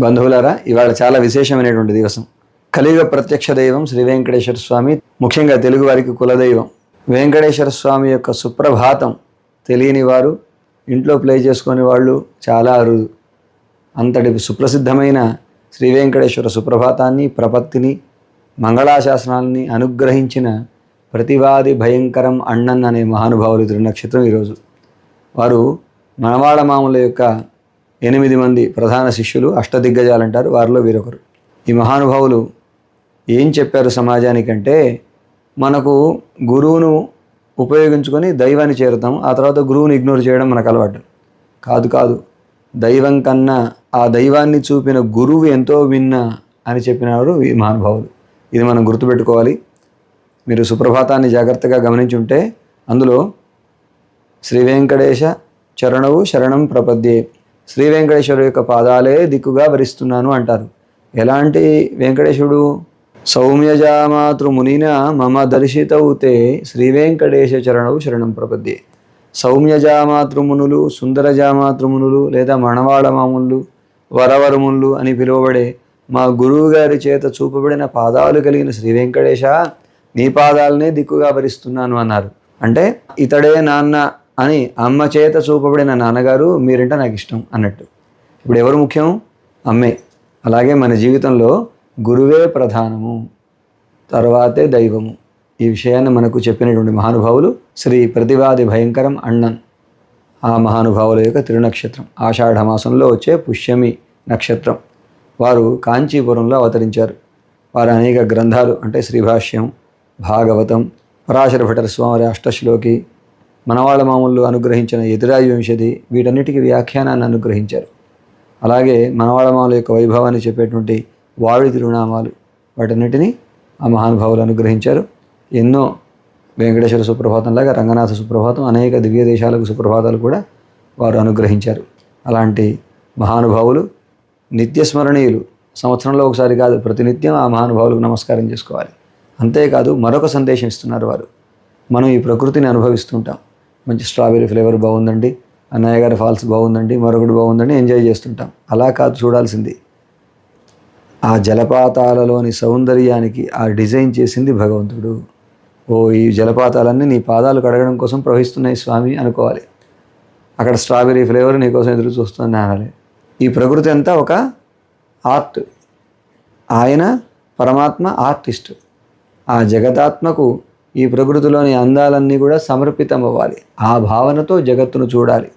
బంధువులారా, ఇవాళ చాలా విశేషమైనటువంటి దివసం. కలియుగ ప్రత్యక్ష దైవం శ్రీ వెంకటేశ్వర స్వామి, ముఖ్యంగా తెలుగు వారికి కులదైవం. వెంకటేశ్వర స్వామి యొక్క సుప్రభాతం తెలియని వారు, ఇంట్లో ప్లే చేసుకునే వాళ్ళు చాలా అరుదు. అంతటి సుప్రసిద్ధమైన శ్రీ వెంకటేశ్వర సుప్రభాతాన్ని, ప్రపత్తిని, మంగళాశాసనాల్ని అనుగ్రహించిన ప్రతివాది భయంకరం అన్నన్ అనే మహానుభావులు తిరునక్షత్రం ఈరోజు. వారు మనవాళ మామూల యొక్క 8 మంది ప్రధాన శిష్యులు, అష్టదిగ్గజాలంటారు. వారిలో వీరొకరు. ఈ మహానుభావులు ఏం చెప్పారు సమాజానికంటే, మనకు గురువును ఉపయోగించుకొని దైవాన్ని చేరుతాము, ఆ తర్వాత గురువుని ఇగ్నోర్ చేయడం మనకు అలవాటు. కాదు, దైవం కన్నా ఆ దైవాన్ని చూపిన గురువు ఎంతో విన్న అని చెప్పినారు ఈ మహానుభావులు. ఇది మనం గుర్తుపెట్టుకోవాలి. మీరు సుప్రభాతాన్ని జాగ్రత్తగా గమనించి ఉంటే అందులో శ్రీ వెంకటేశ చరణవు శరణం ప్రపద్యే, శ్రీ వెంకటేశ్వరు యొక్క పాదాలే దిక్కుగా వరిస్తున్నాను అంటారు. ఎలాంటి వెంకటేశుడు? సౌమ్యజామాతృమునిన మమ దర్శితౌతే శ్రీ వెంకటేశ చరణవు శరణం ప్రపద్యే. సౌమ్యజామాతృమునులు, సుందరజామాతృమునులు లేదా మణవాళ మాములు, వరవరములు అని పిలువబడే మా గురువు గారి చేత చూపబడిన పాదాలు కలిగిన శ్రీ వెంకటేశ, నీ పాదాలనే దిక్కుగా భరిస్తున్నాను అన్నారు. అంటే ఇతడే నాన్న అని అమ్మ చేత చూపబడిన నాన్నగారు మీరంటే నాకు ఇష్టం అన్నట్టు. ఇప్పుడు ఎవరు ముఖ్యం? అమ్మే. అలాగే మన జీవితంలో గురువే ప్రధానము, తర్వాతే దైవము. ఈ విషయాన్ని మనకు చెప్పినటువంటి మహానుభావులు శ్రీ ప్రతివాది భయంకరం అన్నన్. ఆ మహానుభావుల యొక్క తిరునక్షత్రం ఆషాఢ మాసంలో వచ్చే పుష్యమి నక్షత్రం. వారు కాంచీపురంలో అవతరించారు. వారు అనేక గ్రంథాలు అంటే శ్రీభాష్యం, భాగవతం, పరాశర భట్టర్ స్వామి అష్టశ్లోకి, మనవాళ మామూలు అనుగ్రహించిన యతిరాజ వింశతి, వీటన్నిటికీ వ్యాఖ్యానాన్ని అనుగ్రహించారు. అలాగే మనవాళ మామూల యొక్క వైభవాన్ని చెప్పేటువంటి వాడి తిరునామాలు, వాటన్నిటినీ ఆ మహానుభావులు అనుగ్రహించారు. ఎన్నో వెంకటేశ్వర సుప్రభాతంలాగా రంగనాథ సుప్రభాతం, అనేక దివ్య దేశాలకు సుప్రభాతాలు కూడా వారు అనుగ్రహించారు. అలాంటి మహానుభావులు నిత్యస్మరణీయులు. సంవత్సరంలో ఒకసారి కాదు, ప్రతినిత్యం ఆ మహానుభావులకు నమస్కారం చేసుకోవాలి. అంతేకాదు మరొక సందేశం ఇస్తున్నారు వారు. మనం ఈ ప్రకృతిని అనుభవిస్తుంటాం. మంచి స్ట్రాబెర్రీ ఫ్లేవర్ బాగుందండి, అన్నయ్య గారి ఫాల్స్ బాగుందండి, మరొకటి బాగుందండి, ఎంజాయ్ చేస్తుంటాం. అలా కాదు చూడాల్సింది. ఆ జలపాతాలలోని సౌందర్యానికి ఆ డిజైన్ చేసింది భగవంతుడు. ఈ జలపాతాలన్నీ నీ పాదాలు కడగడం కోసం ప్రవహిస్తున్నాయి స్వామి అనుకోవాలి. అక్కడ స్ట్రాబెర్రీ ఫ్లేవర్ నీకోసం ఎదురు చూస్తుంది అనాలి. ఈ ప్రకృతి అంతా ఒక ఆర్ట్. ఆయన పరమాత్మ ఆర్టిస్ట్. ఆ జగదాత్మకు ఈ ప్రకృతిలోని అందాలన్నీ కూడా సమర్పితం అవ్వాలి. ఆ భావనతో జగత్తును చూడాలి.